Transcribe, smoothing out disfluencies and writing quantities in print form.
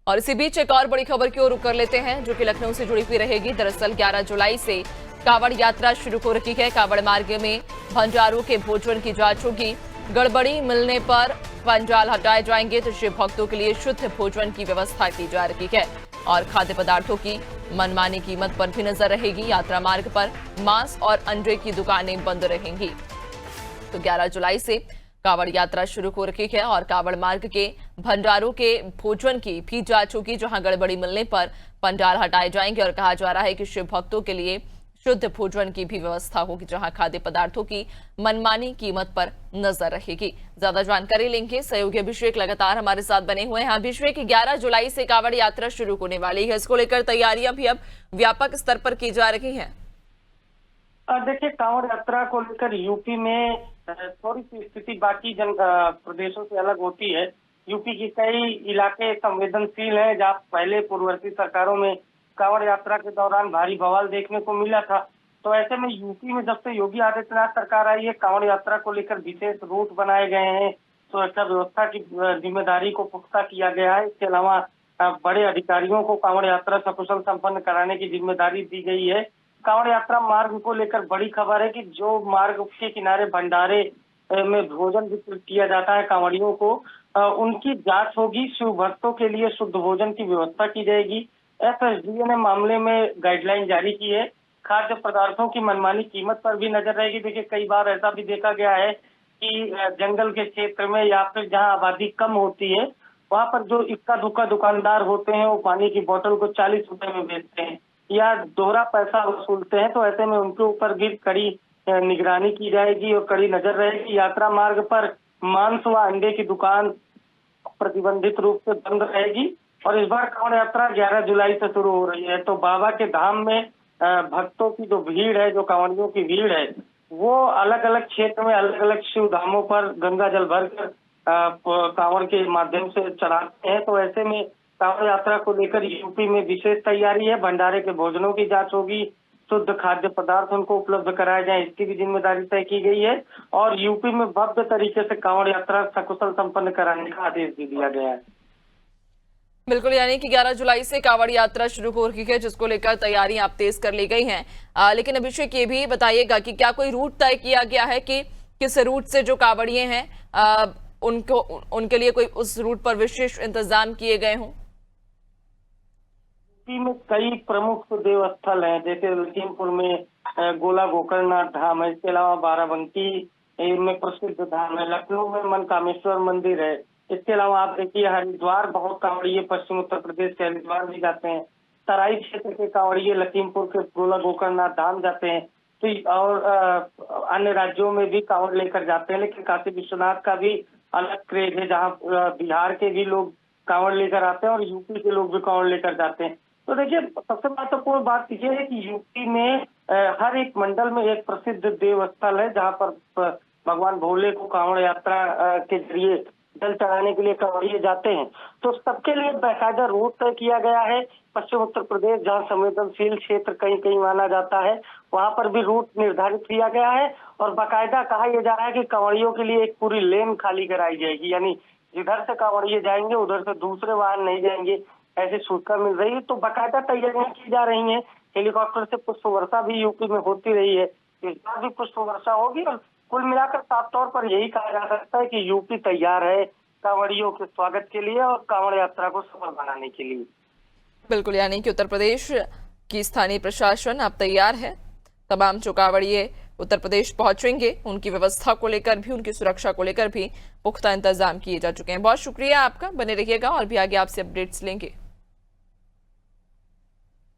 और इसी बीच एक और बड़ी खबर की ओर रुख कर लेते हैं, जो कि लखनऊ से जुड़ी हुई रहेगी। दरअसल 11 जुलाई से कांवड़ यात्रा शुरू हो रही है। कांवड़ मार्ग में भंडारों के भोजन की जांच होगी। गड़बड़ी मिलने पर पंडाल हटाए जाएंगे, तो शिव भक्तों के लिए शुद्ध भोजन की व्यवस्था की जा रही है और खाद्य पदार्थों की मनमानी कीमत पर भी नजर रहेगी। यात्रा मार्ग पर मांस और अंडे की दुकानें बंद रहेंगी। तो 11 जुलाई से कांवड़ यात्रा शुरू हो रही है और कांवड़ मार्ग के भंडारों के भोजन की भी जांच होगी, जहां गड़बड़ी मिलने पर पंडाल हटाए जाएंगे और कहा जा रहा है कि शिव भक्तों के लिए शुद्ध भोजन की भी व्यवस्था होगी, जहां खाद्य पदार्थों की मनमानी कीमत पर नजर रहेगी। ज्यादा जानकारी लेंगे, सहयोगी अभिषेक लगातार हमारे साथ बने हुए हैं। अभिषेक, 11 जुलाई से कांवड़ यात्रा शुरू होने वाली है, इसको लेकर तैयारियां भी अब व्यापक स्तर पर की जा रही हैं। देखिए, कांवड़ यात्रा को लेकर यूपी में थोड़ी सी स्थिति बाकी प्रदेशों से अलग होती है। यूपी के कई इलाके संवेदनशील हैं, जहाँ पहले पूर्ववर्ती सरकारों में कांवड़ यात्रा के दौरान भारी बवाल देखने को मिला था। तो ऐसे में यूपी में जब से योगी आदित्यनाथ सरकार आई है, कांवड़ यात्रा को लेकर विशेष रूट बनाए गए हैं, सुरक्षा व्यवस्था की जिम्मेदारी को पुख्ता किया गया है। इसके अलावा बड़े अधिकारियों को कांवड़ यात्रा सकुशल संपन्न कराने की जिम्मेदारी दी गई है। कांवड़ यात्रा मार्ग को लेकर बड़ी खबर है कि जो मार्ग के किनारे भंडारे में भोजन वितरित किया जाता है कांवड़ियों को, उनकी जांच होगी। शिव भक्तों के लिए शुद्ध भोजन की व्यवस्था की जाएगी। एफएसडीए ने मामले में गाइडलाइन जारी की है। खाद्य पदार्थों की मनमानी कीमत पर भी नजर रहेगी। देखिए, कई बार ऐसा भी देखा गया है कि जंगल के क्षेत्र में या फिर जहां आबादी कम होती है, वहां पर जो इक्का दुक्का दुकानदार होते हैं, वो पानी की बोतल को 40 रुपए में बेचते हैं या दोहरा पैसा वसूलते हैं। तो ऐसे में उनके ऊपर भी कड़ी निगरानी की जाएगी और कड़ी नजर रहेगी। यात्रा मार्ग पर मांस व अंडे की दुकान प्रतिबंधित रूप से बंद रहेगी। और इस बार कांवड़ यात्रा 11 जुलाई से शुरू हो रही है, तो बाबा के धाम में भक्तों की जो भीड़ है, जो कांवड़ियों की भीड़ है, वो अलग अलग क्षेत्र में अलग अलग शिव धामों पर गंगा जल भरकर कांवड़ के माध्यम से चढ़ाते हैं। तो ऐसे में कांवड़ यात्रा को लेकर यूपी में विशेष तैयारी है। भंडारे के भोजनों की जांच होगी, शुद्ध खाद्य पदार्थ उनको उपलब्ध कराए जाएं, इसकी भी जिम्मेदारी तय की गई है। और यूपी में भव्य तरीके से कांवड़ यात्रा सकुशल संपन्न कराने का आदेश भी दिया गया है। बिल्कुल, यानी कि 11 जुलाई से कांवड़ यात्रा शुरू हो रही है, जिसको लेकर तैयारियां अब तेज कर ली गई हैं। लेकिन अभिषेक, ये भी बताइएगा कि क्या कोई रूट तय किया गया है कि किस रूट से जो कांवड़िए हैं उनके लिए कोई उस रूट पर विशेष इंतजाम किए गए हों? यूपी में कई प्रमुख देवस्थल हैं, जैसे लखीमपुर में गोला गोकर्णनाथ धाम है। इसके अलावा बाराबंकी में प्रसिद्ध धाम है। लखनऊ में मनकामेश्वर मंदिर है। इसके अलावा आप देखिए, हरिद्वार बहुत कांवड़िए पश्चिम उत्तर प्रदेश के हरिद्वार भी जाते हैं। तराई क्षेत्र के कांवड़िए लखीमपुर के गोला गोकर्णनाथ धाम जाते हैं। तो और अन्य राज्यों में भी कांवड़ लेकर जाते हैं। लेकिन काशी विश्वनाथ का भी अलग क्रेज है, जहाँ बिहार के भी लोग कांवड़ लेकर आते हैं और यूपी के लोग भी कांवड़ लेकर जाते हैं। तो देखिए, सबसे महत्वपूर्ण बात यह है कि यूपी में हर एक मंडल में एक प्रसिद्ध देवस्थल है, जहाँ पर भगवान भोले को कांवड़ यात्रा के जरिए जल चढ़ाने के लिए कांवड़िए जाते हैं। तो सबके लिए बाकायदा रूट तय किया गया है। पश्चिम उत्तर प्रदेश, जहाँ संवेदनशील क्षेत्र कहीं कहीं माना जाता है, वहां पर भी रूट निर्धारित किया गया है। और बाकायदा कहा यह जा रहा है कि कांवड़ियों के लिए एक पूरी लेन खाली कराई जाएगी, यानी जिधर से कांवड़िए जाएंगे उधर से दूसरे वाहन नहीं जाएंगे, ऐसी सूचना मिल रही है। तो बाकायदा तैयारियां की जा रही हैं। हेलीकॉप्टर से पुष्प वर्षा भी यूपी में होती रही है, इस बार भी पुष्प वर्षा होगी। और कुल मिलाकर साफ तौर पर यही कहा जा सकता है कि यूपी तैयार है कांवड़ियों के स्वागत के लिए और कांवड़ यात्रा को सफल बनाने के लिए। बिल्कुल, यानी कि उत्तर प्रदेश की स्थानीय प्रशासन अब तैयार है। तमाम जो कांवड़िए उत्तर प्रदेश पहुंचेंगे, उनकी व्यवस्था को लेकर भी, उनकी सुरक्षा को लेकर भी पुख्ता इंतजाम किए जा चुके हैं। बहुत शुक्रिया आपका, बने रहिएगा और भी आगे आपसे अपडेट्स लेंगे।